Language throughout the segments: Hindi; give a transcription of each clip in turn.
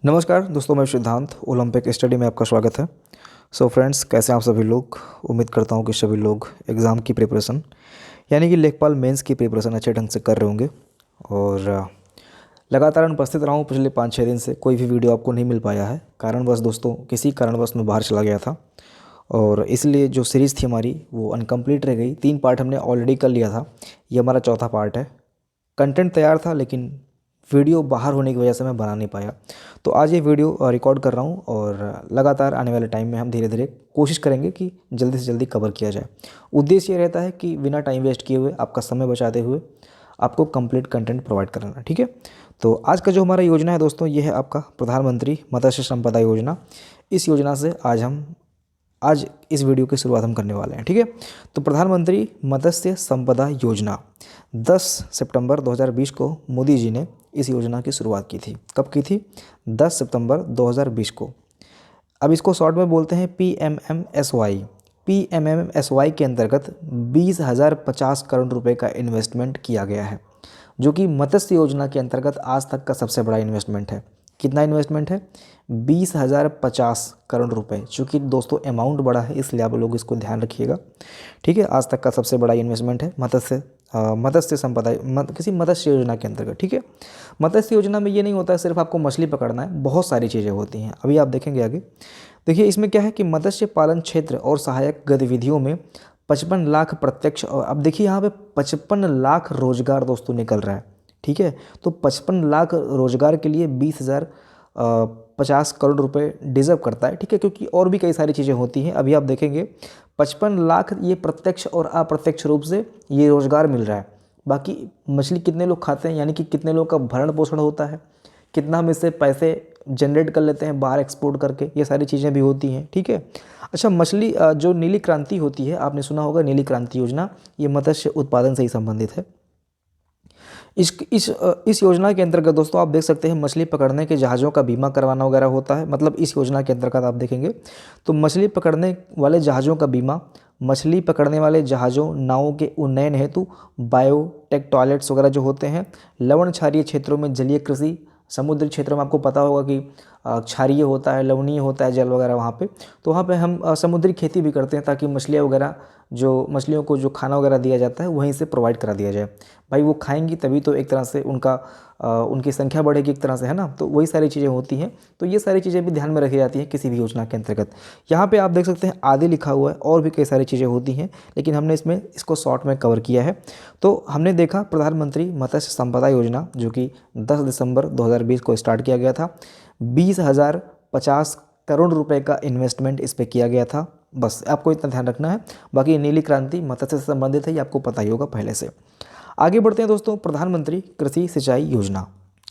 नमस्कार दोस्तों, मैं सिद्धांत ओलंपिक स्टडी में आपका स्वागत है। सो फ्रेंड्स, कैसे हैं आप सभी लोग। उम्मीद करता हूं कि सभी लोग एग्ज़ाम की प्रिपरेशन यानी कि लेखपाल मेंस की प्रिपरेशन अच्छे ढंग से कर रहे होंगे। और लगातार अनुपस्थित रहा हूं पिछले 5-6 दिन से, कोई भी वीडियो आपको नहीं मिल पाया है। कारणवश दोस्तों, किसी कारणवश मैं बाहर चला गया था और इसलिए जो सीरीज़ थी हमारी वो अनकम्प्लीट रह गई। 3 पार्ट हमने ऑलरेडी कर लिया था, ये हमारा चौथा पार्ट है। कंटेंट तैयार था लेकिन वीडियो बाहर होने की वजह से मैं बना नहीं पाया। तो आज ये वीडियो रिकॉर्ड कर रहा हूँ और लगातार आने वाले टाइम में हम धीरे धीरे कोशिश करेंगे कि जल्दी से जल्दी कवर किया जाए। उद्देश्य ये रहता है कि बिना टाइम वेस्ट किए हुए, आपका समय बचाते हुए आपको कंप्लीट कंटेंट प्रोवाइड कराना, ठीक है। तो आज का जो हमारा योजना है दोस्तों, ये है आपका प्रधानमंत्री मत्स्य संपदा योजना। इस योजना से आज इस वीडियो की शुरुआत हम करने वाले हैं, ठीक है। तो प्रधानमंत्री मत्स्य संपदा योजना 10 सितंबर 2020 को मोदी जी ने इस योजना की शुरुआत की थी। कब की थी? 10 सितंबर 2020 को। अब इसको शॉर्ट में बोलते हैं PMMSY। PMMSY के अंतर्गत 20,050 करोड़ रुपए का इन्वेस्टमेंट किया गया है, जो कि मत्स्य योजना के अंतर्गत आज तक का सबसे बड़ा इन्वेस्टमेंट है। कितना इन्वेस्टमेंट है? 20,050 करोड़ रुपए। चूँकि दोस्तों अमाउंट बड़ा है इसलिए आप लोग इसको ध्यान रखिएगा, ठीक है। आज तक का सबसे बड़ा इन्वेस्टमेंट है मत्स्य संपदा किसी मत्स्य योजना के अंतर्गत, ठीक है। मत्स्य योजना में ये नहीं होता है सिर्फ आपको मछली पकड़ना है, बहुत सारी चीज़ें होती हैं, अभी आप देखेंगे आगे। देखिए इसमें क्या है कि मत्स्य पालन क्षेत्र और सहायक गतिविधियों में 55 लाख प्रत्यक्ष, और अब देखिए यहाँ पे 55 लाख रोजगार दोस्तों निकल रहा है, ठीक है। तो 55 लाख रोजगार के लिए 20,050 करोड़ रुपए डिज़र्व करता है, ठीक है। क्योंकि और भी कई सारी चीज़ें होती हैं, अभी आप देखेंगे 55 लाख ये प्रत्यक्ष और अप्रत्यक्ष रूप से ये रोजगार मिल रहा है। बाकी मछली कितने लोग खाते हैं, यानी कि कितने लोग का भरण पोषण होता है, कितना हम इससे पैसे जनरेट कर लेते हैं बाहर एक्सपोर्ट करके, ये सारी चीज़ें भी होती हैं, ठीक है। अच्छा, मछली जो नीली क्रांति होती है, आपने सुना होगा नीली क्रांति योजना, ये मत्स्य उत्पादन से ही संबंधित है। इस योजना के अंतर्गत दोस्तों आप देख सकते हैं मछली पकड़ने के जहाज़ों का बीमा करवाना वगैरह होता है। मतलब इस योजना के अंतर्गत आप देखेंगे तो मछली पकड़ने वाले जहाज़ों का बीमा, मछली पकड़ने वाले जहाज़ों नावों के उन्नयन हेतु बायोटेक टॉयलेट्स वगैरह जो होते हैं, लवण क्षारीय क्षेत्रों में जलीय कृषि, समुद्री क्षेत्रों में आपको पता होगा कि क्षारीय होता है, लवणीय होता है जल वगैरह वहाँ पे, तो वहाँ पे हम समुद्री खेती भी करते हैं ताकि मछलियाँ वगैरह, जो मछलियों को जो खाना वगैरह दिया जाता है वहीं से प्रोवाइड करा दिया जाए। भाई वो खाएंगी तभी तो एक तरह से उनकी संख्या बढ़ेगी एक तरह से, है ना। तो वही सारी चीज़ें होती हैं, तो ये सारी चीज़ें भी ध्यान में रखी जाती हैं किसी भी योजना के अंतर्गत। यहाँ पे आप देख सकते हैं आदि लिखा हुआ है, और भी कई सारी चीज़ें होती हैं, लेकिन हमने इसको शॉर्ट में कवर किया है। तो हमने देखा प्रधानमंत्री मत्स्य संपदा योजना, जो कि 10 दिसंबर 2020 को स्टार्ट किया गया था। 20,050 करोड़ रुपए का इन्वेस्टमेंट इस पर किया गया था, बस आपको इतना ध्यान रखना है। बाकी नीली क्रांति मत्स्य से संबंधित है, ये आपको पता ही होगा पहले से। आगे बढ़ते हैं दोस्तों, प्रधानमंत्री कृषि सिंचाई योजना।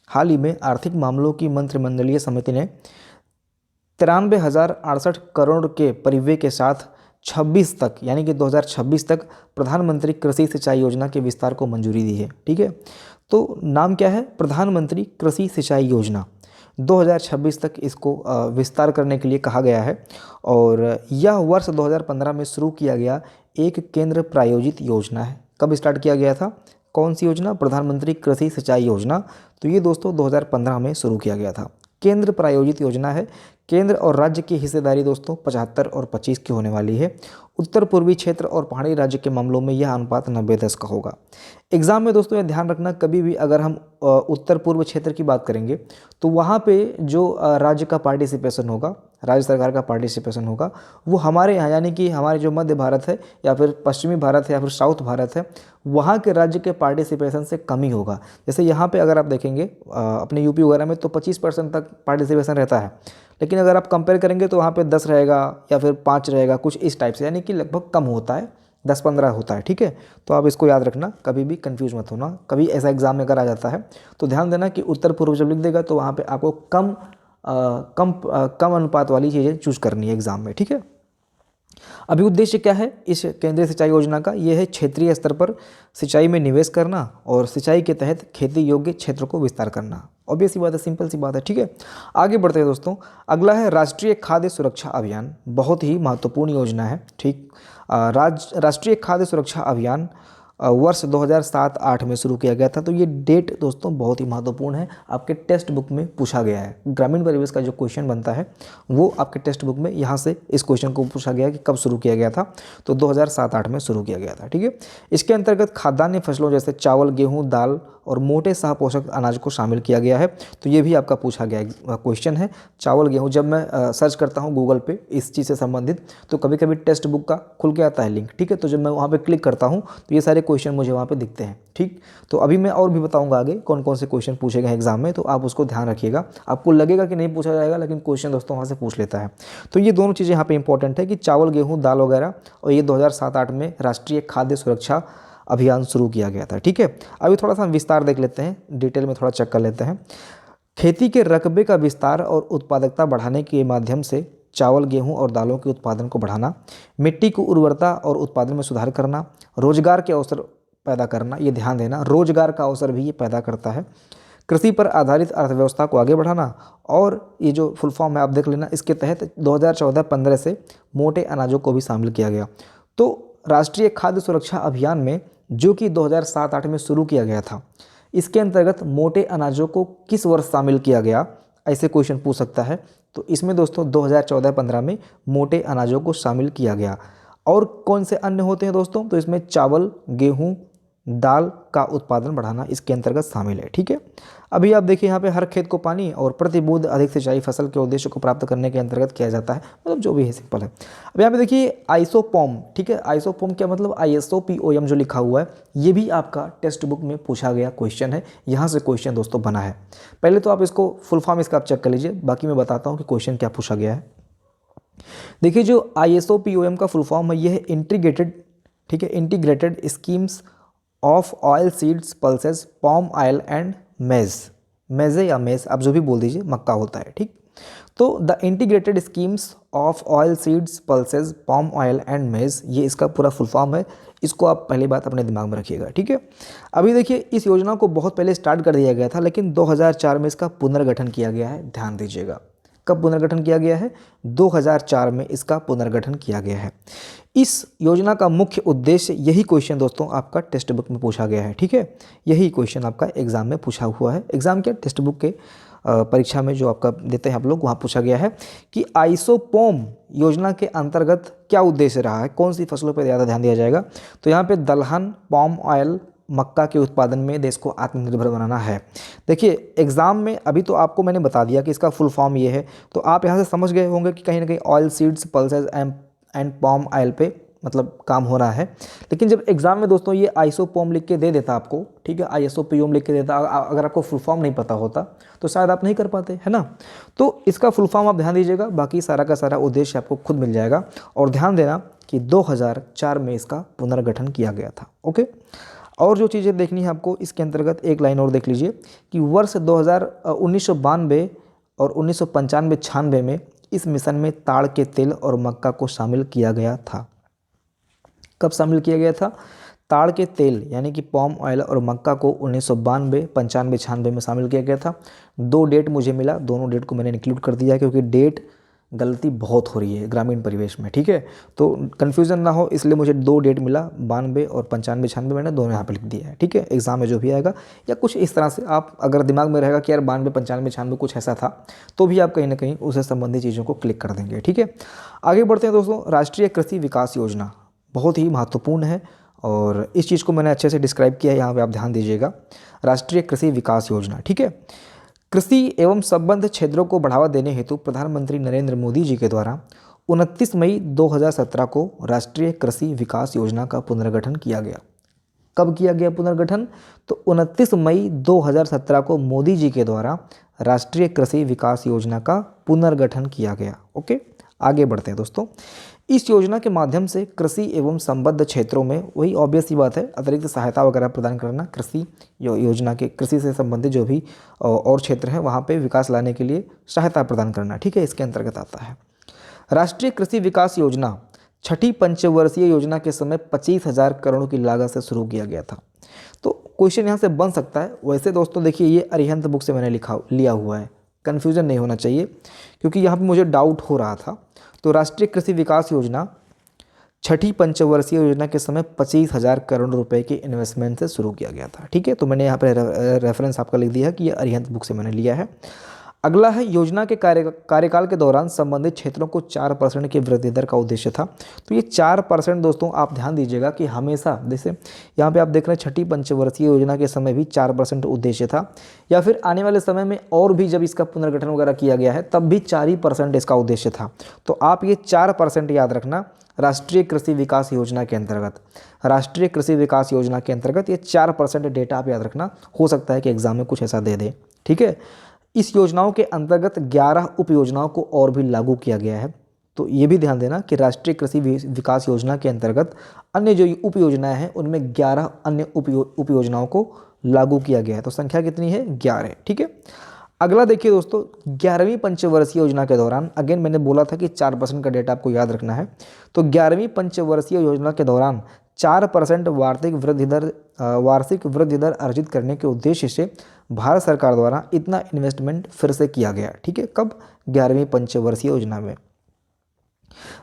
हाल ही में आर्थिक मामलों की मंत्रिमंडलीय समिति ने 93,068 करोड़ के परिव्यय के साथ 26 तक, यानी कि 2026 तक प्रधानमंत्री कृषि सिंचाई योजना के विस्तार को मंजूरी दी है, ठीक है। तो नाम क्या है? प्रधानमंत्री कृषि सिंचाई योजना। 2026 तक इसको विस्तार करने के लिए कहा गया है, और यह वर्ष 2015 में शुरू किया गया एक केंद्र प्रायोजित योजना है। कब स्टार्ट किया गया था? कौन सी योजना? प्रधानमंत्री कृषि सिंचाई योजना। तो ये दोस्तों 2015 में शुरू किया गया था, केंद्र प्रायोजित योजना है। केंद्र और राज्य की हिस्सेदारी दोस्तों 75 और 25 की होने वाली है। उत्तर पूर्वी क्षेत्र और पहाड़ी राज्य के मामलों में यह अनुपात 90-10 का होगा। एग्जाम में दोस्तों ये ध्यान रखना, कभी भी अगर हम उत्तर पूर्व क्षेत्र की बात करेंगे तो वहाँ पे जो राज्य का पार्टिसिपेशन होगा, राज्य सरकार का पार्टिसिपेशन होगा, वो हमारे यहाँ, यानी कि हमारे जो मध्य भारत है या फिर पश्चिमी भारत है या फिर साउथ भारत है, वहाँ के राज्य के पार्टिसिपेशन से कम ही होगा। जैसे यहाँ पे अगर आप देखेंगे अपने यूपी वगैरह में तो 25% तक पार्टिसिपेशन रहता है, लेकिन अगर आप कंपेयर करेंगे तो वहाँ पे 10 रहेगा या फिर 5 रहेगा, कुछ इस टाइप से, यानी कि लगभग कम होता है, 10-15 होता है, ठीक है। तो आप इसको याद रखना, कभी भी कंफ्यूज मत होना। कभी ऐसा एग्जाम में करा जाता है तो ध्यान देना कि उत्तर पूर्व जब लिख देगा तो वहाँ पे आपको कम अनुपात वाली चीज़ें चूज करनी है एग्जाम में, ठीक है। अभी उद्देश्य क्या है इस केंद्रीय सिंचाई योजना का? यह है क्षेत्रीय स्तर पर सिंचाई में निवेश करना और सिंचाई के तहत खेती योग्य क्षेत्र को विस्तार करना। ऑब्वियस सी बात है, सिंपल सी बात है, ठीक है। आगे बढ़ते हैं दोस्तों, अगला है राष्ट्रीय खाद्य सुरक्षा अभियान। बहुत ही महत्वपूर्ण योजना है, ठीक। राष्ट्रीय खाद्य सुरक्षा अभियान वर्ष 2007-8 में शुरू किया गया था। तो ये डेट दोस्तों बहुत ही महत्वपूर्ण है, आपके टेक्स्ट बुक में पूछा गया है। ग्रामीण परिवेश का जो क्वेश्चन बनता है वो आपके टेक्स्ट बुक में यहाँ से इस क्वेश्चन को पूछा गया कि कब शुरू किया गया था, तो 2007-8 में शुरू किया गया था। ठीक है, इसके अंतर्गत खाद्यान्न फसलों जैसे चावल, गेहूँ, दाल और मोटे सह पोषक अनाज को शामिल किया गया है। तो ये भी आपका पूछा गया क्वेश्चन है। चावल, गेहूँ, जब मैं सर्च करता हूँ गूगल पे इस चीज़ से संबंधित तो कभी कभी टेक्स्ट बुक का खुल के आता है लिंक। ठीक है, तो जब मैं वहाँ पे क्लिक करता हूँ तो ये सारे क्वेश्चन मुझे वहाँ पे दिखते हैं। ठीक, तो अभी मैं और भी बताऊँगा आगे कौन कौन से क्वेश्चन पूछे गए एग्जाम में, तो आप उसको ध्यान रखिएगा। आपको लगेगा कि नहीं पूछा जाएगा, लेकिन क्वेश्चन दोस्तों वहाँ से पूछ लेता है। तो ये दोनों चीज़ें यहाँ पे इंपॉर्टेंट है कि चावल, गेहूँ, दाल वगैरह, और ये 2007-8 में राष्ट्रीय खाद्य सुरक्षा अभियान शुरू किया गया था। ठीक है, अभी थोड़ा सा विस्तार देख लेते हैं, डिटेल में थोड़ा चेक कर लेते हैं। खेती के रकबे का विस्तार और उत्पादकता बढ़ाने के माध्यम से चावल, गेहूं और दालों के उत्पादन को बढ़ाना, मिट्टी की उर्वरता और उत्पादन में सुधार करना, रोजगार के अवसर पैदा करना, ये ध्यान देना, रोजगार का अवसर भी ये पैदा करता है, कृषि पर आधारित अर्थव्यवस्था को आगे बढ़ाना, और ये जो फुल फॉर्म है आप देख लेना, इसके तहत 2014-15 से मोटे अनाजों को भी शामिल किया गया। तो राष्ट्रीय खाद्य सुरक्षा अभियान में जो कि 2007-8 में शुरू किया गया था, इसके अंतर्गत मोटे अनाजों को किस वर्ष शामिल किया गया, ऐसे क्वेश्चन पूछ सकता है। तो इसमें दोस्तों 2014-15 में मोटे अनाजों को शामिल किया गया। और कौन से अन्य होते हैं दोस्तों, तो इसमें चावल, गेहूं, दाल का उत्पादन बढ़ाना इसके अंतर्गत शामिल है। ठीक है, अभी आप देखिए यहाँ पे हर खेत को पानी और प्रति बूंद अधिक सिंचाई फसल के उद्देश्य को प्राप्त करने के अंतर्गत किया जाता है, मतलब जो भी है सिंपल है। अब यहाँ पे देखिए आइसोपॉम। ठीक है, आइसोपॉम क्या मतलब, ISOPOM जो लिखा हुआ है, ये भी आपका टेक्स्ट बुक में पूछा गया क्वेश्चन है। यहाँ से क्वेश्चन दोस्तों बना है। पहले तो आप इसको फुल फॉर्म इसका आप चेक कर लीजिए, बाकी मैं बताता हूँ कि क्वेश्चन क्या पूछा गया है। देखिए जो ISOPOM का फुल फॉर्म है, ये है इंटीग्रेटेड, ठीक है, integrated schemes of oil seeds, pulses, palm oil and मेज। मेजे या मेज आप जो भी बोल दीजिए, मक्का होता है। ठीक, तो the integrated schemes of oil seeds, pulses, palm oil and मेज, ये इसका पूरा फुल फॉर्म है। इसको आप पहली बात अपने दिमाग में रखिएगा। ठीक है, अभी देखिए इस योजना को बहुत पहले स्टार्ट कर दिया गया था, लेकिन 2004 में इसका पुनर्गठन किया गया है। ध्यान दीजिएगा, कब पुनर्गठन किया गया है, 2004 में इसका पुनर्गठन किया गया है। इस योजना का मुख्य उद्देश्य, यही क्वेश्चन दोस्तों आपका टेक्स्ट बुक में पूछा गया है। ठीक है, यही क्वेश्चन आपका एग्जाम में पूछा हुआ है। एग्जाम क्या, टेक्स्ट बुक के परीक्षा में जो आपका देते हैं आप लोग, वहाँ पूछा गया है कि आइसोपॉम योजना के अंतर्गत क्या उद्देश्य रहा है, कौन सी फसलों पर ज़्यादा ध्यान दिया जाएगा। तो यहाँ पे दलहन, पाम ऑयल, मक्का के उत्पादन में देश को आत्मनिर्भर बनाना है। देखिए एग्जाम में अभी तो आपको मैंने बता दिया कि इसका फुल फॉर्म ये है, तो आप यहाँ से समझ गए होंगे कि कहीं ना कहीं oil seeds, pulses and palm oil पे मतलब काम हो रहा है। लेकिन जब एग्जाम में दोस्तों ये आइसोपॉम लिख के दे देता आपको, ठीक है, ISOPOM लिख के देता, अगर आपको फुल फॉर्म नहीं पता होता तो शायद आप नहीं कर पाते, है ना। तो इसका फुल फॉर्म आप ध्यान दीजिएगा, बाकी सारा का सारा उद्देश्य आपको खुद मिल जाएगा। और ध्यान देना कि 2004 में इसका पुनर्गठन किया गया था। ओके, और जो चीज़ें देखनी है आपको इसके अंतर्गत, एक लाइन और देख लीजिए कि वर्ष 1992 और 1995-96 में इस मिशन में ताड़ के तेल और मक्का को शामिल किया गया था। कब शामिल किया गया था, ताड़ के तेल यानी कि पाम ऑयल और मक्का को 1992, 95, 96 में शामिल किया गया था। 2 डेट मुझे मिला, दोनों डेट को मैंने इंक्लूड कर दिया क्योंकि डेट गलती बहुत हो रही है ग्रामीण परिवेश में। ठीक है, तो कन्फ्यूज़न ना हो इसलिए मुझे 2 डेट मिला, 92 और 95, 96 मैंने दोनों यहाँ पे लिख दिया है। ठीक है, एग्जाम में जो भी आएगा या कुछ इस तरह से आप अगर दिमाग में रहेगा कि यार 92, 95, 96 कुछ ऐसा था, तो भी आप कहीं ना कहीं उससे संबंधित चीज़ों को क्लिक कर देंगे। ठीक है, आगे बढ़ते हैं दोस्तों। राष्ट्रीय कृषि विकास योजना बहुत ही महत्वपूर्ण है और इस चीज़ को मैंने अच्छे से डिस्क्राइब किया है, यहाँ पे आप ध्यान दीजिएगा। राष्ट्रीय कृषि विकास योजना, ठीक है, कृषि एवं संबद्ध क्षेत्रों को बढ़ावा देने हेतु प्रधानमंत्री नरेंद्र मोदी जी के द्वारा 29 मई 2017 को राष्ट्रीय कृषि विकास योजना का पुनर्गठन किया गया। कब किया गया पुनर्गठन, तो 29 मई 2017 को मोदी जी के द्वारा राष्ट्रीय कृषि विकास योजना का पुनर्गठन किया गया। ओके, आगे बढ़ते हैं दोस्तों। इस योजना के माध्यम से कृषि एवं संबद्ध क्षेत्रों में, वही ऑब्वियस सी बात है, अतिरिक्त सहायता वगैरह प्रदान करना, कृषि योजना के कृषि से संबंधित जो भी और क्षेत्र हैं वहाँ पे विकास लाने के लिए सहायता प्रदान करना। ठीक है, इसके अंतर्गत आता है। राष्ट्रीय कृषि विकास योजना 6ठी पंचवर्षीय योजना के समय 25,000 करोड़ की लागत से शुरू किया गया था। तो क्वेश्चन यहाँ से बन सकता है। वैसे दोस्तों देखिए, ये अरिहंत बुक से मैंने लिया हुआ है, कन्फ्यूज़न नहीं होना चाहिए क्योंकि यहाँ पर मुझे डाउट हो रहा था। तो राष्ट्रीय कृषि विकास योजना छठी पंचवर्षीय योजना के समय 25,000 करोड़ रुपए के इन्वेस्टमेंट से शुरू किया गया था। ठीक है, तो मैंने यहाँ पे रेफरेंस आपका लिख दिया है कि ये अरिहंत बुक से मैंने लिया है। अगला है योजना के कार्यकाल के दौरान संबंधित क्षेत्रों को 4% की वृद्धि दर का उद्देश्य था। तो ये 4% दोस्तों आप ध्यान दीजिएगा कि हमेशा, जैसे यहाँ पे आप देख रहे हैं छठी पंचवर्षीय योजना के समय भी 4% उद्देश्य था, या फिर आने वाले समय में और भी जब इसका पुनर्गठन वगैरह किया गया है तब भी 4% इसका उद्देश्य था। तो आप ये 4% याद रखना, राष्ट्रीय कृषि विकास योजना के अंतर्गत, राष्ट्रीय कृषि विकास योजना के अंतर्गत ये 4% डेटा आप याद रखना। हो सकता है कि एग्जाम में कुछ ऐसा दे दे। ठीक है, इस योजनाओं के अंतर्गत 11 उप योजनाओं को और भी लागू किया गया है। तो ये भी ध्यान देना कि राष्ट्रीय कृषि विकास योजना के अंतर्गत अन्य जो उप योजनाएं हैं उनमें 11 अन्य उप योजनाओं को लागू किया गया है। तो संख्या कितनी है? 11। ठीक है, अगला देखिए दोस्तों, 11वीं पंचवर्षीय योजना के दौरान, अगेन मैंने बोला था कि 4% का डेटा आपको याद रखना है। तो 11वीं पंचवर्षीय योजना के दौरान 4% वार्षिक वृद्धि दर अर्जित करने के उद्देश्य से भारत सरकार द्वारा इतना इन्वेस्टमेंट फिर से किया गया। ठीक है, कब? 11वीं पंचवर्षीय योजना में।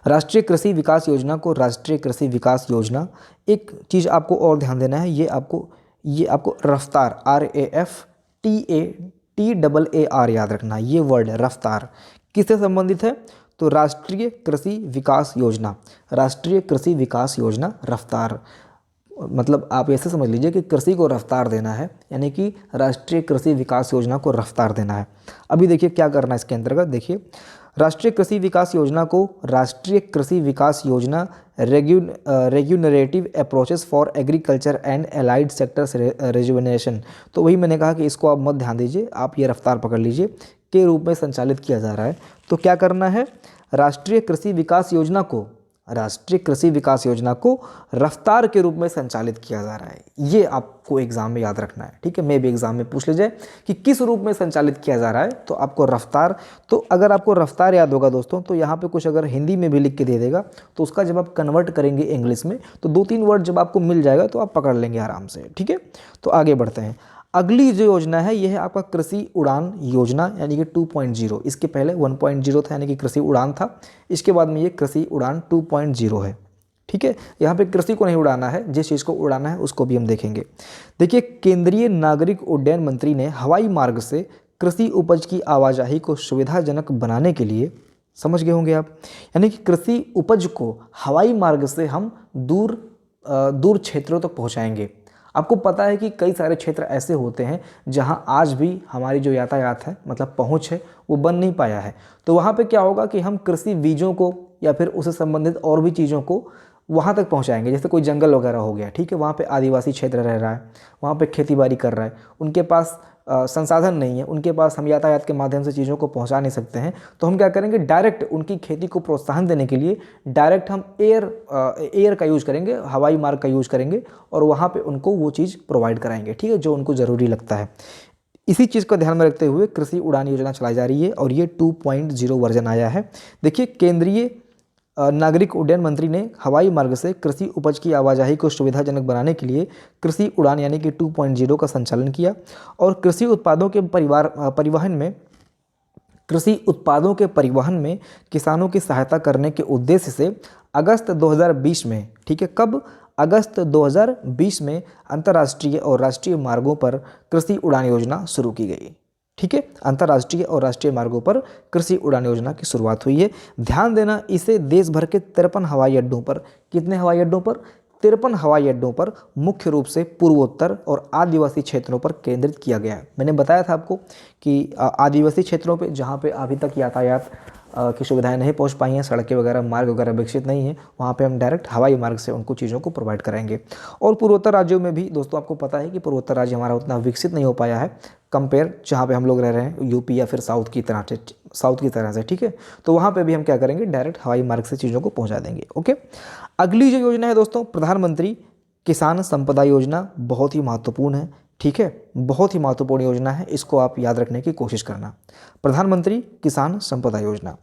राष्ट्रीय कृषि विकास योजना को राष्ट्रीय कृषि विकास योजना, एक चीज़ आपको और ध्यान देना है, ये आपको रफ्तार, RAFTAR याद रखना। ये वर्ड रफ्तार किससे संबंधित है? तो राष्ट्रीय कृषि विकास योजना, राष्ट्रीय कृषि विकास योजना रफ्तार, मतलब आप ऐसे समझ लीजिए कि कृषि को रफ्तार देना है, यानी कि राष्ट्रीय कृषि विकास योजना को रफ्तार देना है। अभी देखिए क्या करना है इसके अंतर्गत, देखिए राष्ट्रीय कृषि विकास योजना को राष्ट्रीय Krishi Vikas Yojana regenerative approaches for agriculture and allied sectors rejuvenation, तो वही मैंने कहा कि इसको आप मत ध्यान दीजिए, आप ये रफ्तार पकड़ लीजिए, के रूप में संचालित किया जा रहा है। तो क्या करना है? राष्ट्रीय कृषि विकास योजना को, राष्ट्रीय कृषि विकास योजना को रफ्तार के रूप में संचालित किया जा रहा है। ये आपको एग्जाम में याद रखना है। ठीक है, मे भी एग्जाम में पूछ लीजिए कि किस रूप में संचालित किया जा रहा है, तो आपको रफ्तार, तो अगर आपको रफ्तार याद होगा दोस्तों, तो यहाँ पे कुछ अगर हिंदी में भी लिख के दे देगा तो उसका जब आप कन्वर्ट करेंगे इंग्लिश में तो 2-3 वर्ड जब आपको मिल जाएगा तो आप पकड़ लेंगे आराम से। ठीक है, तो आगे बढ़ते हैं। अगली जो योजना है यह है आपका कृषि उड़ान योजना, यानी कि 2.0। इसके पहले 1.0 था, यानी कि कृषि उड़ान था, इसके बाद में ये कृषि उड़ान 2.0 है। ठीक है, यहाँ पे कृषि को नहीं उड़ाना है, जिस चीज़ को उड़ाना है उसको भी हम देखेंगे। देखिए, केंद्रीय नागरिक उड्डयन मंत्री ने हवाई मार्ग से कृषि उपज की आवाजाही को सुविधाजनक बनाने के लिए, समझ गए होंगे आप, यानी कि कृषि उपज को हवाई मार्ग से हम दूर क्षेत्रों तक पहुँचाएंगे। आपको पता है कि कई सारे क्षेत्र ऐसे होते हैं जहां आज भी हमारी जो यातायात है, मतलब पहुंच है, वो बन नहीं पाया है। तो वहां पे क्या होगा कि हम कृषि बीजों को या फिर उससे संबंधित और भी चीज़ों को वहां तक पहुंचाएंगे। जैसे कोई जंगल वगैरह हो गया, ठीक है, वहां पे आदिवासी क्षेत्र रह रहा है, वहां पे खेतीबाड़ी कर रहा है, उनके पास संसाधन नहीं है, उनके पास हम यातायात के माध्यम से चीज़ों को पहुंचा नहीं सकते हैं। तो हम क्या करेंगे, डायरेक्ट उनकी खेती को प्रोत्साहन देने के लिए डायरेक्ट हम एयर का यूज़ करेंगे, हवाई मार्ग का यूज़ करेंगे और वहाँ पे उनको वो चीज़ प्रोवाइड कराएंगे। ठीक है, जो उनको ज़रूरी लगता है। इसी चीज़ को ध्यान में रखते हुए कृषि उड़ान योजना चलाई जा रही है और ये 2.0 वर्जन आया है। देखिए, केंद्रीय नागरिक उड्डयन मंत्री ने हवाई मार्ग से कृषि उपज की आवाजाही को सुविधाजनक बनाने के लिए कृषि उड़ान यानी कि 2.0 का संचालन किया और कृषि उत्पादों के परिवहन में किसानों की सहायता करने के उद्देश्य से अगस्त 2020 में, ठीक है, कब? अगस्त 2020 में अंतर्राष्ट्रीय और राष्ट्रीय मार्गों पर कृषि उड़ान योजना शुरू की गई। ठीक है, अंतर्राष्ट्रीय और राष्ट्रीय मार्गों पर कृषि उड़ान योजना की शुरुआत हुई है। ध्यान देना, इसे देश भर के 53 हवाई अड्डों पर, कितने हवाई अड्डों पर? 53 हवाई अड्डों पर मुख्य रूप से पूर्वोत्तर और आदिवासी क्षेत्रों पर केंद्रित किया गया है। मैंने बताया था आपको कि आदिवासी क्षेत्रों पे जहाँ पे अभी तक यातायात की सुविधाएं नहीं पहुंच पाई हैं, सड़कें वगैरह, मार्ग वगैरह विकसित नहीं है, वहाँ पे हम डायरेक्ट हवाई मार्ग से उनको चीज़ों को प्रोवाइड कराएंगे। और पूर्वोत्तर राज्यों में भी दोस्तों आपको पता है कि पूर्वोत्तर राज्य हमारा उतना विकसित नहीं हो पाया है कंपेयर जहाँ पे हम लोग रह रहे हैं यूपी या फिर साउथ की तरह से। ठीक है, तो वहाँ पे भी हम क्या करेंगे, डायरेक्ट हवाई मार्ग से चीज़ों को पहुँचा देंगे। ओके, अगली जो योजना है दोस्तों, प्रधानमंत्री किसान संपदा योजना, बहुत ही महत्वपूर्ण है। ठीक है, बहुत ही महत्वपूर्ण योजना है, इसको आप याद रखने की कोशिश करना। प्रधानमंत्री किसान संपदा योजना,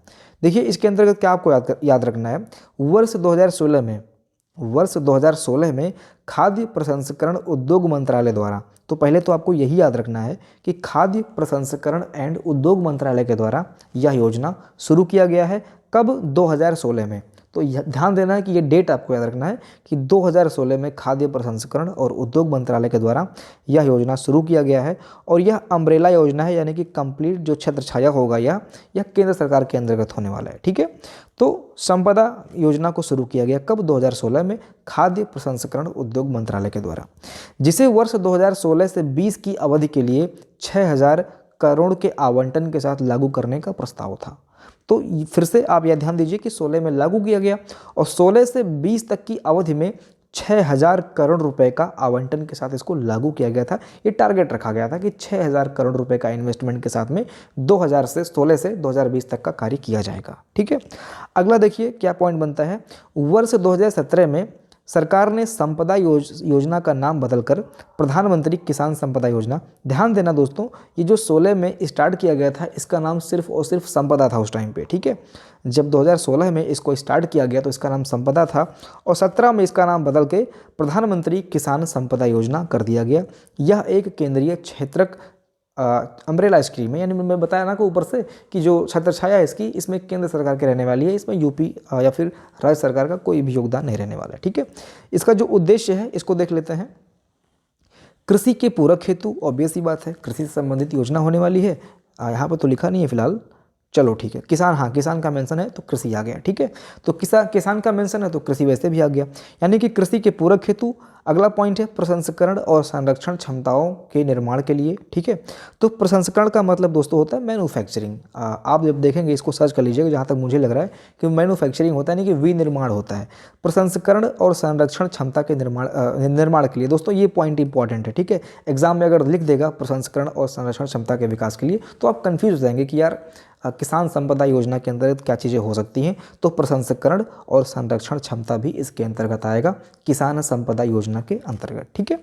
देखिए इसके अंतर्गत क्या आपको याद रखना है, वर्ष 2016 में खाद्य प्रसंस्करण उद्योग मंत्रालय द्वारा, तो पहले तो आपको यही याद रखना है कि खाद्य प्रसंस्करण एंड उद्योग मंत्रालय के द्वारा यह योजना शुरू किया गया है। कब? 2016 में। तो ध्यान देना है कि ये डेट आपको याद रखना है कि 2016 में खाद्य प्रसंस्करण और उद्योग मंत्रालय के द्वारा यह योजना शुरू किया गया है। और यह अम्ब्रेला योजना है, यानी कि कंप्लीट जो छत्र छाया होगा यह केंद्र सरकार के अंतर्गत होने वाला है। ठीक है, तो संपदा योजना को शुरू किया गया कब? 2016 में खाद्य प्रसंस्करण उद्योग मंत्रालय के द्वारा, जिसे वर्ष 2016 से 20 की अवधि के लिए 6000 करोड़ के आवंटन के साथ लागू करने का प्रस्ताव था। तो फिर से आप यह ध्यान दीजिए कि 16 में लागू किया गया और 16 से 20 तक की अवधि में 6000 करोड़ रुपए का आवंटन के साथ इसको लागू किया गया था। ये टारगेट रखा गया था कि 6000 करोड़ रुपए का इन्वेस्टमेंट के साथ में 2016 से 2020 तक का कार्य किया जाएगा। ठीक है, अगला देखिए क्या पॉइंट बनता है। वर्ष 2017 में सरकार ने संपदा योजना का नाम बदलकर प्रधानमंत्री किसान संपदा योजना, ध्यान देना दोस्तों, ये जो 16 में स्टार्ट किया गया था इसका नाम सिर्फ और सिर्फ संपदा था उस टाइम पे। ठीक है, जब 2016 में इसको स्टार्ट किया गया तो इसका नाम संपदा था और 17 में इसका नाम बदल के प्रधानमंत्री किसान संपदा योजना कर दिया गया। यह एक केंद्रीय क्षेत्रक अम्ब्रेला स्कीम है, यानी मैं बताया ना कि ऊपर से कि जो छत्र छाया है इसकी, इसमें केंद्र सरकार की रहने वाली है, इसमें यूपी या फिर राज्य सरकार का कोई भी योगदान नहीं रहने वाला है। ठीक है, इसका जो उद्देश्य है इसको देख लेते हैं। कृषि के पूरक हेतु, ऑब्वियस ही बात है कृषि से संबंधित योजना होने वाली है। यहाँ पर तो लिखा नहीं है फिलहाल, चलो ठीक है। किसान, हाँ किसान का मेंशन है तो कृषि आ गया। ठीक है, तो किसान का मेंशन है तो कृषि वैसे भी आ गया, यानी कि कृषि के पूरक हेतु। अगला पॉइंट है प्रसंस्करण और संरक्षण क्षमताओं के निर्माण के लिए। ठीक है, तो प्रसंस्करण का मतलब दोस्तों होता है मैन्युफैक्चरिंग। आप जब देखेंगे इसको सर्च कर लीजिएगा, जहाँ तक मुझे लग रहा है कि मैन्युफैक्चरिंग होता है, यानी कि विनिर्माण होता है। प्रसंस्करण और संरक्षण क्षमता के निर्माण के लिए दोस्तों ये पॉइंट इंपॉर्टेंट है। ठीक है, एग्जाम में अगर लिख देगा प्रसंस्करण और संरक्षण क्षमता के विकास के लिए तो आप कन्फ्यूज हो जाएंगे कि यार किसान संपदा योजना के अंतर्गत क्या चीज़ें हो सकती हैं। तो प्रसंस्करण और संरक्षण क्षमता भी इसके अंतर्गत आएगा, किसान संपदा योजना के अंतर्गत। ठीक है,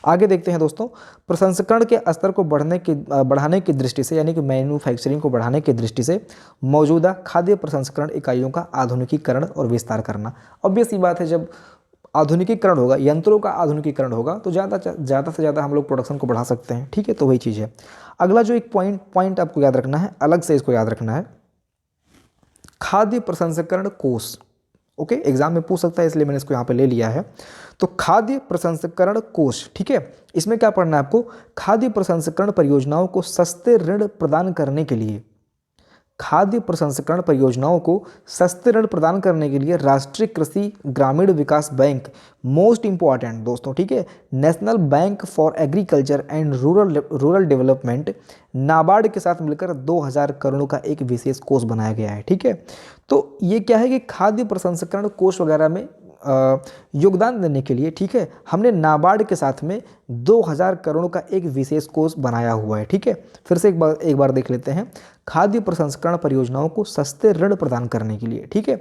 आगे देखते हैं दोस्तों। प्रसंस्करण के स्तर को बढ़ाने की दृष्टि से, यानी कि मैन्युफैक्चरिंग को बढ़ाने की दृष्टि से मौजूदा खाद्य प्रसंस्करण इकाइयों का आधुनिकीकरण और विस्तार करना। ऑब्वियस ही बात है, जब आधुनिकीकरण होगा, यंत्रों का आधुनिकीकरण होगा तो ज़्यादा से ज़्यादा हम लोग प्रोडक्शन को बढ़ा सकते हैं। ठीक है, तो वही चीज़ है। अगला जो एक पॉइंट आपको याद रखना है, अलग से इसको याद रखना है, खाद्य प्रसंस्करण कोष। ओके, एग्जाम में पूछ सकता है इसलिए मैंने इसको यहाँ पे ले लिया है। तो खाद्य प्रसंस्करण कोष, ठीक है, इसमें क्या पढ़ना है आपको? खाद्य प्रसंस्करण परियोजनाओं को सस्ते ऋण प्रदान करने के लिए, खाद्य प्रसंस्करण परियोजनाओं को सस्ते ऋण प्रदान करने के लिए राष्ट्रीय कृषि ग्रामीण विकास बैंक, मोस्ट इंपॉर्टेंट दोस्तों, ठीक है, national bank for agriculture and rural development, NABARD के साथ मिलकर 2000 करोड़ का एक विशेष कोष बनाया गया है। ठीक है, तो ये क्या है कि खाद्य प्रसंस्करण कोष वगैरह में योगदान देने के लिए, ठीक है, हमने नाबार्ड के साथ में 2000 करोड़ का एक विशेष कोष बनाया हुआ है। ठीक है, फिर से एक बार देख लेते हैं। खाद्य प्रसंस्करण परियोजनाओं को सस्ते ऋण प्रदान करने के लिए, ठीक है,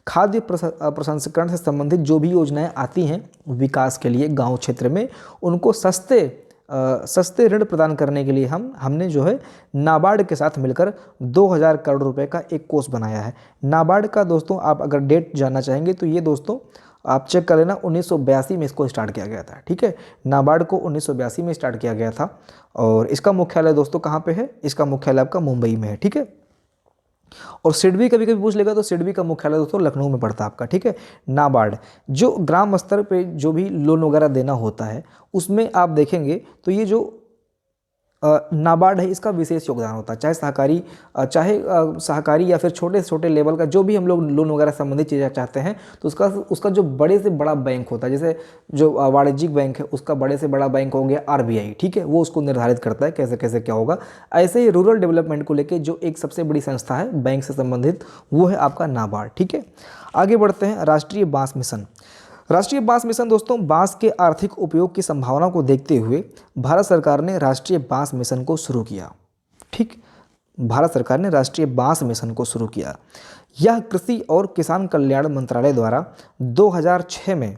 खाद्य प्रसंस्करण से संबंधित जो भी योजनाएं आती हैं विकास के लिए गांव क्षेत्र में, उनको सस्ते ऋण प्रदान करने के लिए हमने जो है नाबार्ड के साथ मिलकर 2000 करोड़ रुपए का एक कोष बनाया है। नाबार्ड का दोस्तों आप अगर डेट जानना चाहेंगे तो ये दोस्तों आप चेक कर लेना, 1982 में इसको स्टार्ट किया गया था। ठीक है, नाबार्ड को 1982 में स्टार्ट किया गया था और इसका मुख्यालय दोस्तों कहाँ पे है? इसका मुख्यालय आपका मुंबई में है। ठीक है, और सिडबी कभी कभी पूछ लेगा तो सिडबी का मुख्यालय दोस्तों लखनऊ में पड़ता है आपका। ठीक है, नाबार्ड जो ग्राम स्तर पे जो भी लोन वगैरह देना होता है उसमें आप देखेंगे तो ये जो नाबार्ड है इसका विशेष योगदान होता है, चाहे सहकारी या फिर छोटे से छोटे लेवल का जो भी हम लोग लोन वगैरह संबंधित चीज़ें चाहते हैं तो उसका जो बड़े से बड़ा बैंक होता है, जैसे जो वाणिज्यिक बैंक है उसका बड़े से बड़ा बैंक हो गया आरबीआई, ठीक है, वो उसको निर्धारित करता है कैसे कैसे क्या होगा। ऐसे ही रूरल डेवलपमेंट को लेकर जो एक सबसे बड़ी संस्था है बैंक से संबंधित, वो है आपका नाबार्ड। ठीक है, आगे बढ़ते हैं। राष्ट्रीय बांस मिशन। राष्ट्रीय बांस मिशन दोस्तों, बांस के आर्थिक उपयोग की संभावना को देखते हुए भारत सरकार ने राष्ट्रीय बांस मिशन को शुरू किया। ठीक, भारत सरकार ने राष्ट्रीय बांस मिशन को शुरू किया। यह कृषि और किसान कल्याण मंत्रालय द्वारा 2006 में,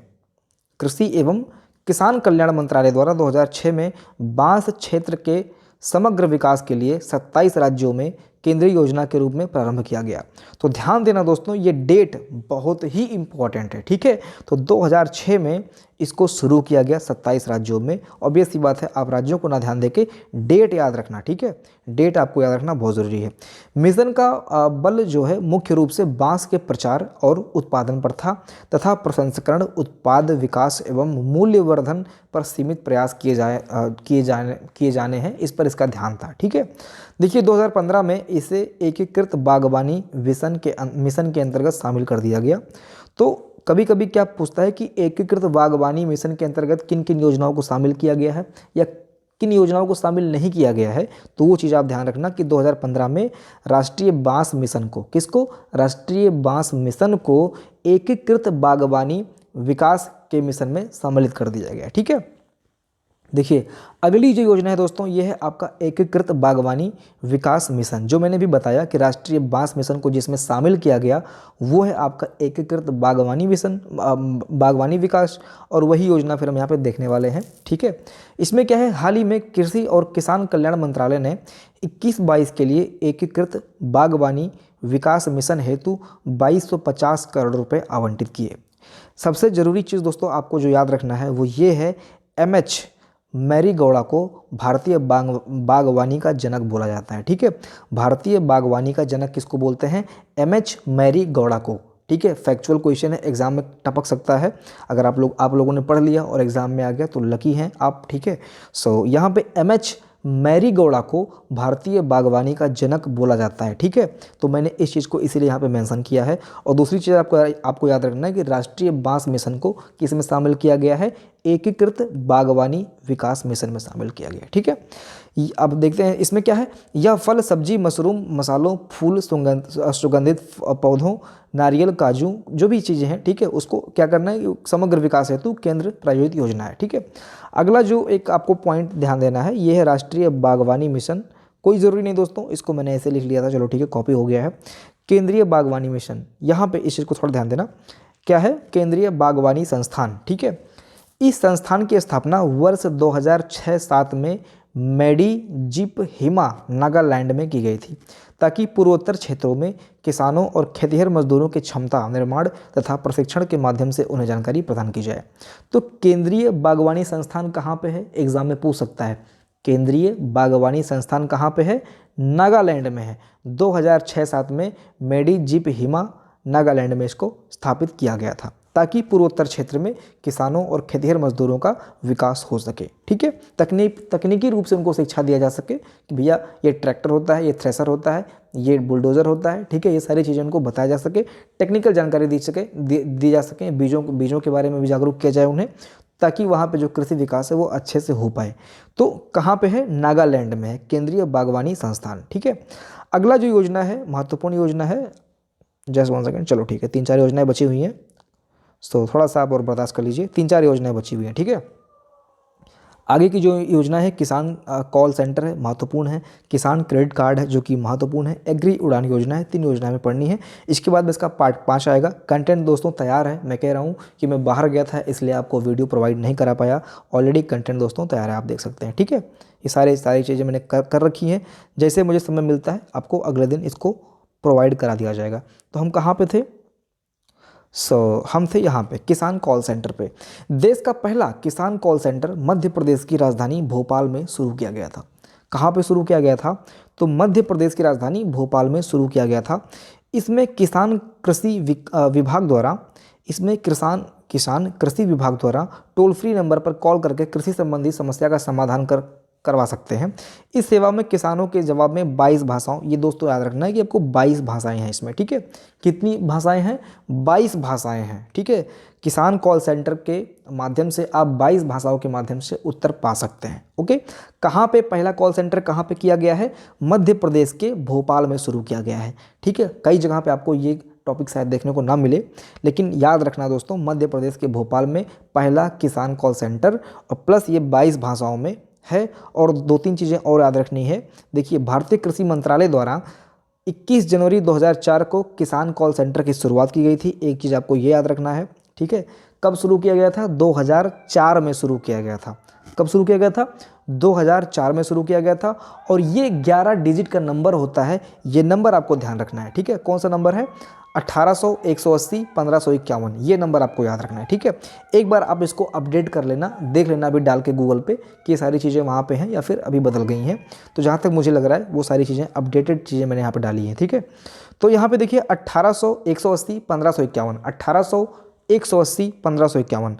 कृषि एवं किसान कल्याण मंत्रालय द्वारा 2006 में बांस क्षेत्र के समग्र विकास के लिए 27 राज्यों में केंद्रीय योजना के रूप में प्रारंभ किया गया। तो ध्यान देना दोस्तों, ये डेट बहुत ही इम्पॉर्टेंट है। ठीक है, तो 2006 में इसको शुरू किया गया 27 राज्यों में। ऑब्वियस सी बात है, आप राज्यों को ना ध्यान देके डेट याद रखना, ठीक है, डेट आपको याद रखना बहुत ज़रूरी है। मिशन का बल जो है मुख्य रूप से बांस के प्रचार और उत्पादन पर था तथा प्रसंस्करण, उत्पाद विकास एवं मूल्यवर्धन पर सीमित प्रयास किए जाने हैं, इस पर इसका ध्यान था, ठीक है। देखिए 2015 में इसे एकीकृत बागवानी मिशन के अंतर्गत शामिल कर दिया गया। तो कभी कभी क्या पूछता है कि एकीकृत बागवानी मिशन के अंतर्गत किन किन योजनाओं को शामिल किया गया है या किन योजनाओं को शामिल नहीं किया गया है, तो वो चीज़ आप ध्यान रखना कि 2015 में राष्ट्रीय बांस मिशन को, किसको, राष्ट्रीय बांस मिशन को एकीकृत बागवानी विकास के मिशन में सम्मिलित कर दिया गया, ठीक है। देखिए अगली जो योजना है दोस्तों, ये है आपका एकीकृत बागवानी विकास मिशन। जो मैंने भी बताया कि राष्ट्रीय बांस मिशन को जिसमें शामिल किया गया वो है आपका एकीकृत बागवानी मिशन, बागवानी विकास, और वही योजना फिर हम यहाँ पे देखने वाले हैं, ठीक है। इसमें क्या है, हाल ही में कृषि और किसान कल्याण मंत्रालय ने 21-22 के लिए एकीकृत बागवानी विकास मिशन हेतु 2250 करोड़ रुपये आवंटित किए। सबसे ज़रूरी चीज़ दोस्तों आपको जो याद रखना है वो ये है, MH मैरी गौड़ा को भारतीय बागवानी का जनक बोला जाता है, ठीक है। भारतीय बागवानी का जनक किसको बोलते हैं, MH मैरी गौड़ा को, ठीक है। फैक्चुअल क्वेश्चन है, एग्जाम में टपक सकता है। अगर आप लोगों ने पढ़ लिया और एग्जाम में आ गया तो लकी हैं आप, ठीक है। सो यहाँ पे MH मैरी गौड़ा को भारतीय बागवानी का जनक बोला जाता है, ठीक है। तो मैंने इस चीज़ को इसीलिए यहाँ पे मेंशन किया है। और दूसरी चीज़ आपको याद रखना है कि राष्ट्रीय बांस मिशन को किस में शामिल किया गया है, एकीकृत बागवानी विकास मिशन में शामिल किया गया है, ठीक है। अब देखते हैं इसमें क्या है, यह फल, सब्जी, मशरूम, मसालों, फूल, सुगंधित पौधों, नारियल, काजू, जो भी चीज़ें हैं, ठीक है, उसको क्या करना है, समग्र विकास हेतु केंद्र प्रायोजित योजना है, ठीक है। अगला जो एक आपको पॉइंट ध्यान देना है ये है राष्ट्रीय बागवानी मिशन। कोई ज़रूरी नहीं दोस्तों, इसको मैंने ऐसे लिख लिया था, चलो ठीक है, कॉपी हो गया है। केंद्रीय बागवानी मिशन, यहाँ पे इस चीज़ को थोड़ा ध्यान देना, क्या है, केंद्रीय बागवानी संस्थान, ठीक है। इस संस्थान की स्थापना वर्ष 2006-07 में मेडीजिप हिमा नागालैंड में की गई थी ताकि पूर्वोत्तर क्षेत्रों में किसानों और खेतिहर मजदूरों की क्षमता निर्माण तथा प्रशिक्षण के माध्यम से उन्हें जानकारी प्रदान की जाए। तो केंद्रीय बागवानी संस्थान कहाँ पे है, एग्जाम में पूछ सकता है, केंद्रीय बागवानी संस्थान कहाँ पे है, नागालैंड में है। 2006-07 में मेडीजिप हिमा नागालैंड में इसको स्थापित किया गया था ताकि पूर्वोत्तर क्षेत्र में किसानों और खेतिहर मजदूरों का विकास हो सके, ठीक है। तकनीकी रूप से उनको शिक्षा दिया जा सके कि भैया ये ट्रैक्टर होता है, ये थ्रेसर होता है, ये बुलडोज़र होता है, ठीक है। ये सारी चीज़ें उनको बताया जा सके, टेक्निकल जानकारी दी जा सके, बीजों के बारे में भी जागरूक किया जाए उन्हें, ताकि वहाँ पे जो कृषि विकास है वो अच्छे से हो पाए। तो कहाँ पे है, नागालैंड में है केंद्रीय बागवानी संस्थान, ठीक है। अगला जो योजना है, महत्वपूर्ण योजना है, जस्ट 1 सेकेंड, चलो ठीक है, 3-4 योजनाएं बची हुई हैं, तो थोड़ा सा आप और बर्दाश्त कर लीजिए, 3-4 योजनाएं बची हुई हैं, ठीक है। आगे की जो योजना है किसान कॉल सेंटर है, महत्वपूर्ण है। किसान क्रेडिट कार्ड है जो कि महत्वपूर्ण है। एग्री उड़ान योजना है, 3 योजना में पढ़नी है। इसके बाद में इसका पार्ट 5 आएगा। कंटेंट दोस्तों तैयार है, मैं कह रहा हूँ कि मैं बाहर गया था इसलिए आपको वीडियो प्रोवाइड नहीं करा पाया, ऑलरेडी कंटेंट दोस्तों तैयार है, आप देख सकते हैं, ठीक है। ये सारी चीज़ें मैंने कर रखी हैं, जैसे मुझे समय मिलता है आपको अगले दिन इसको प्रोवाइड करा दिया जाएगा। तो हम कहाँ पे थे, हम थे यहाँ पे किसान कॉल सेंटर पे। देश का पहला किसान कॉल सेंटर मध्य प्रदेश की राजधानी भोपाल में शुरू किया गया था। कहाँ पे शुरू किया गया था, तो मध्य प्रदेश की राजधानी भोपाल में शुरू किया गया था। इसमें किसान कृषि विभाग द्वारा टोल फ्री नंबर पर कॉल करके कृषि संबंधी समस्या का समाधान करवा सकते हैं। इस सेवा में किसानों के जवाब में 22 भाषाओं, ये दोस्तों याद रखना है कि आपको 22 भाषाएं हैं इसमें, ठीक है। कितनी भाषाएं हैं, 22 भाषाएं हैं, ठीक है। किसान कॉल सेंटर के माध्यम से आप 22 भाषाओं के माध्यम से उत्तर पा सकते हैं, ओके। कहाँ पे पहला कॉल सेंटर कहाँ पे किया गया है, मध्य प्रदेश के भोपाल में शुरू किया गया है, ठीक है। कई जगह पे आपको ये टॉपिक शायद देखने को ना मिले, लेकिन याद रखना दोस्तों, मध्य प्रदेश के भोपाल में पहला किसान कॉल सेंटर, और प्लस ये 22 भाषाओं में है। और 2-3 चीज़ें और याद रखनी है। देखिए भारतीय कृषि मंत्रालय द्वारा 21 जनवरी 2004 को किसान कॉल सेंटर की शुरुआत की गई थी। एक चीज़ आपको ये याद रखना है, ठीक है। कब शुरू किया गया था, 2004 में शुरू किया गया था। कब शुरू किया गया था? 2004 में शुरू किया गया था। और ये 11 डिजिट का नंबर होता है, ये नंबर आपको ध्यान रखना है, ठीक है। कौन सा नंबर है? 1800, 180, 1551, ये नंबर आपको याद रखना है, ठीक है। एक बार आप इसको अपडेट कर लेना, देख लेना अभी डाल के गूगल पे कि ये सारी चीज़ें वहाँ पे हैं या फिर अभी बदल गई हैं। तो जहाँ तक मुझे लग रहा है वो सारी चीज़ें अपडेटेड चीज़ें मैंने यहाँ पे डाली हैं, ठीक है। तो यहाँ पे देखिए 1800, 180, 1551, 1800, 180, 1551,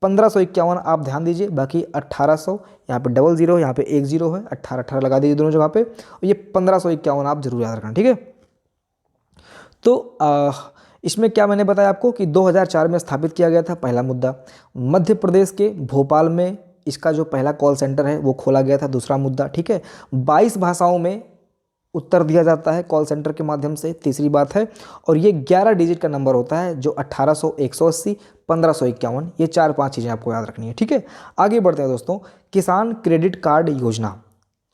1551 आप ध्यान दीजिए। बाकी 1800 यहाँ पे डबल जीरो, यहाँ पे एक जीरो है, 18 18 लगा दीजिए दोनों जगह पे। और ये 1551 आप जरूर याद रखना, ठीक है। तो इसमें क्या मैंने बताया आपको कि 2004 में स्थापित किया गया था, पहला मुद्दा। मध्य प्रदेश के भोपाल में इसका जो पहला कॉल सेंटर है वो खोला गया था, दूसरा मुद्दा, ठीक है। 22 भाषाओं में उत्तर दिया जाता है कॉल सेंटर के माध्यम से, तीसरी बात है। और ये 11 डिजिट का नंबर होता है जो 1800, 180, 1551, ये 4-5 चीज़ें आपको याद रखनी है, ठीक है। आगे बढ़ते हैं दोस्तों, किसान क्रेडिट कार्ड योजना,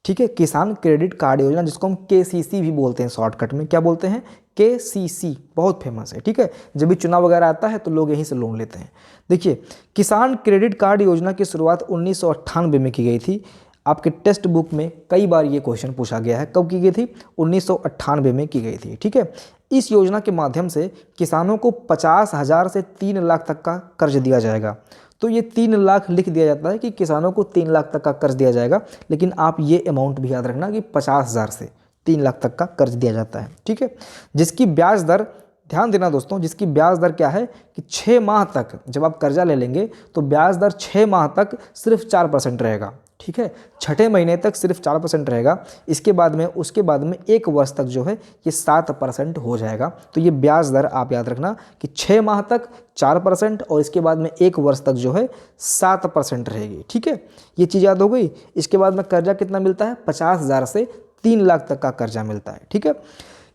ठीक है। किसान क्रेडिट कार्ड योजना जिसको हम KCC भी बोलते हैं शॉर्टकट में, क्या बोलते हैं? KCC, बहुत फेमस है, ठीक है। जब भी चुनाव वगैरह आता है तो लोग यहीं से लोन लेते हैं। देखिए, किसान क्रेडिट कार्ड योजना की शुरुआत 1998 में की गई थी। आपके टेक्स्ट बुक में कई बार ये क्वेश्चन पूछा गया है, कब की गई थी? 1998 में की गई थी, ठीक है। इस योजना के माध्यम से किसानों को 50,000 से 3 लाख तक का कर्ज दिया जाएगा। तो ये 3 लाख लिख दिया जाता है कि किसानों को 3 लाख तक का कर्ज दिया जाएगा, लेकिन आप ये अमाउंट भी याद रखना कि 50,000 से 3 लाख तक का कर्ज दिया जाता है, ठीक है। जिसकी ब्याज दर, ध्यान देना दोस्तों, जिसकी ब्याज दर क्या है कि 6 माह तक जब आप कर्जा ले लेंगे तो ब्याज दर 6 माह तक सिर्फ 4% रहेगा, ठीक है। छठे महीने तक सिर्फ 4% रहेगा। उसके बाद में 1 वर्ष तक जो है ये 7% हो जाएगा। तो ये ब्याज दर आप याद रखना कि 6 माह तक 4% और इसके बाद में 1 वर्ष तक जो है 7% रहेगी, ठीक है। ये चीज़ याद हो गई। इसके बाद में कर्जा कितना मिलता है? 50,000 से 3 लाख तक का कर्जा मिलता है, ठीक है।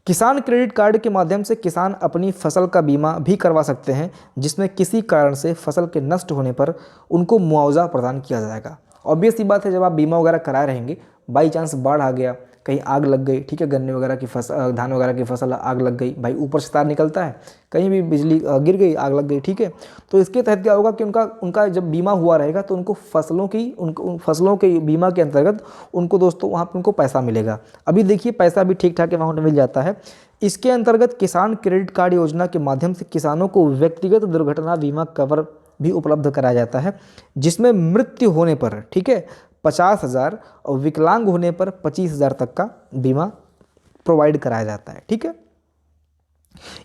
किसान क्रेडिट कार्ड के माध्यम से किसान अपनी फसल का बीमा भी करवा सकते हैं, जिसमें किसी कारण से फसल के नष्ट होने पर उनको मुआवजा प्रदान किया जाएगा। ऑब्वियस सी बात है, जब आप बीमा वगैरह करा रहेंगे, बाई चांस बाढ़ आ गया, कहीं आग लग गई, ठीक है, गन्ने वगैरह की फसल, धान वगैरह की फसल आग लग गई, भाई ऊपर से तार निकलता है, कहीं भी बिजली गिर गई, आग लग गई, ठीक है। तो इसके तहत क्या होगा कि उनका जब बीमा हुआ रहेगा तो उनको फसलों के बीमा के अंतर्गत उनको दोस्तों वहाँ पर उनको पैसा मिलेगा। अभी देखिए पैसा भी ठीक ठाक अमाउंट मिल जाता है। इसके अंतर्गत किसान क्रेडिट कार्ड योजना के माध्यम से किसानों को व्यक्तिगत दुर्घटना बीमा कवर भी उपलब्ध कराया जाता है, जिसमें मृत्यु होने पर, ठीक है, 50,000 और विकलांग होने पर 25,000 तक का बीमा प्रोवाइड कराया जाता है, ठीक है।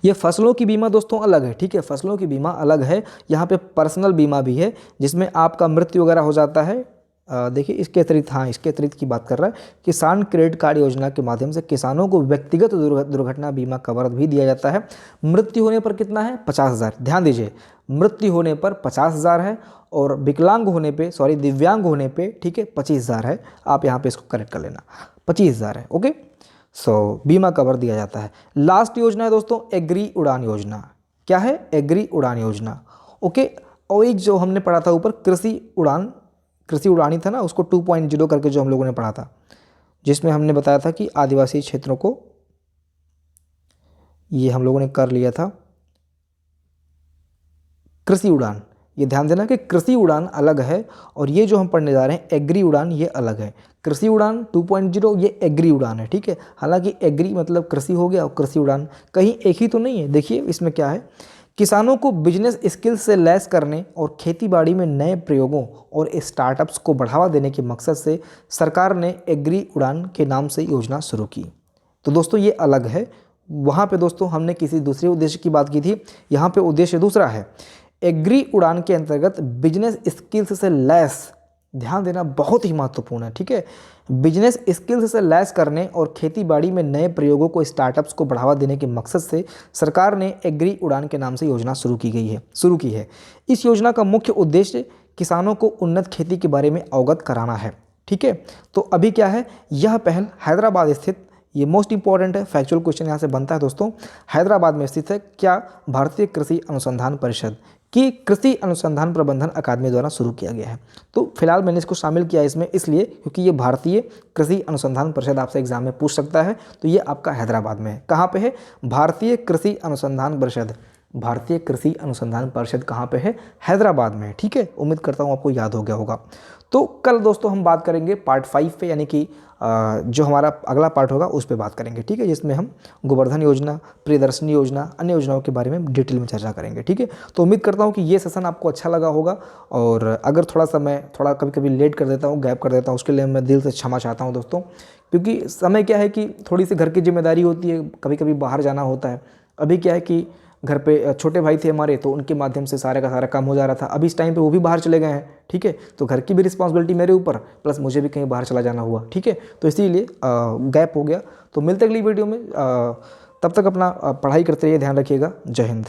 ये फसलों की बीमा दोस्तों अलग है, ठीक है, फसलों की बीमा अलग है। यहाँ पे पर्सनल बीमा भी है जिसमें आपका मृत्यु वगैरह हो जाता है। देखिए इसके अतिरिक्त, हाँ इसके अतिरिक्त की बात कर रहा है। किसान क्रेडिट कार्ड योजना के माध्यम से किसानों को व्यक्तिगत दुर्घटना बीमा कवर भी दिया जाता है। मृत्यु होने पर कितना है? 50,000। ध्यान दीजिए, मृत्यु होने पर 50,000 है और दिव्यांग होने पे, ठीक है, 25,000 है। आप यहाँ पे इसको करेक्ट कर लेना, 25,000 है, ओके। सो बीमा कवर दिया जाता है। लास्ट योजना है दोस्तों एग्री उड़ान योजना। क्या है? एग्री उड़ान योजना, ओके। और एक जो हमने पढ़ा था ऊपर कृषि उड़ानी था ना, उसको 2.0 करके जो हम लोगों ने पढ़ा था, जिसमें हमने बताया था कि आदिवासी क्षेत्रों को, ये हम लोगों ने कर लिया था कृषि उड़ान। ये ध्यान देना कि कृषि उड़ान अलग है और ये जो हम पढ़ने जा रहे हैं एग्री उड़ान, ये अलग है। कृषि उड़ान 2.0, ये एग्री उड़ान है, ठीक है। हालांकि एग्री मतलब कृषि हो गया और कृषि उड़ान कहीं एक ही तो नहीं है। देखिए इसमें क्या है, किसानों को बिजनेस स्किल्स से लैस करने और खेतीबाड़ी में नए प्रयोगों और स्टार्टअप्स को बढ़ावा देने के मकसद से सरकार ने एग्री उड़ान के नाम से योजना शुरू की। तो दोस्तों ये अलग है। वहाँ पे दोस्तों हमने किसी दूसरे उद्देश्य की बात की थी, यहाँ पे उद्देश्य दूसरा है। एग्री उड़ान के अंतर्गत बिजनेस स्किल्स से लैस, ध्यान देना बहुत ही महत्वपूर्ण है, ठीक है। बिजनेस स्किल्स से लैस करने और खेतीबाड़ी में नए प्रयोगों को, स्टार्टअप्स को बढ़ावा देने के मकसद से सरकार ने एग्री उड़ान के नाम से योजना शुरू की है। इस योजना का मुख्य उद्देश्य किसानों को उन्नत खेती के बारे में अवगत कराना है, ठीक है। तो अभी क्या है, यह पहल हैदराबाद स्थित, ये मोस्ट इंपॉर्टेंट है, फैक्चुअल क्वेश्चन यहाँ से बनता है दोस्तों, हैदराबाद में स्थित है क्या? भारतीय कृषि अनुसंधान परिषद की कृषि अनुसंधान प्रबंधन अकादमी द्वारा शुरू किया गया है। तो फिलहाल मैंने इसको शामिल किया इसमें इसलिए क्योंकि ये भारतीय कृषि अनुसंधान परिषद आपसे एग्जाम में पूछ सकता है। तो ये आपका हैदराबाद में है। कहाँ पे है? भारतीय कृषि अनुसंधान परिषद, भारतीय कृषि अनुसंधान परिषद कहाँ पे है? हैदराबाद में है। ठीक है, उम्मीद करता हूँ आपको याद हो गया होगा। तो कल दोस्तों हम बात करेंगे पार्ट 5 पे, यानी कि जो हमारा अगला पार्ट होगा उस पे बात करेंगे। ठीक है, जिसमें हम गोवर्धन योजना, प्रियदर्शनी योजना, अन्य योजनाओं के बारे में डिटेल में चर्चा करेंगे। ठीक है, तो उम्मीद करता हूँ कि ये सेशन आपको अच्छा लगा होगा। और अगर थोड़ा कभी कभी लेट कर देता हूँ, गैप कर देता हूँ, उसके लिए मैं दिल से क्षमा चाहता हूँ दोस्तों, क्योंकि समय क्या है कि थोड़ी सी घर की जिम्मेदारी होती है, कभी कभी बाहर जाना होता है। अभी क्या है कि घर पे छोटे भाई थे हमारे, तो उनके माध्यम से सारे का सारा काम हो जा रहा था। अभी इस टाइम पे वो भी बाहर चले गए हैं। ठीक है, तो घर की भी रिस्पॉन्सिबिलिटी मेरे ऊपर, प्लस मुझे भी कहीं बाहर चला जाना हुआ। ठीक है, तो इसीलिए गैप हो गया। तो मिलते अगली वीडियो में, तब तक अपना पढ़ाई करते रहिए, ध्यान रखिएगा। जय हिंद।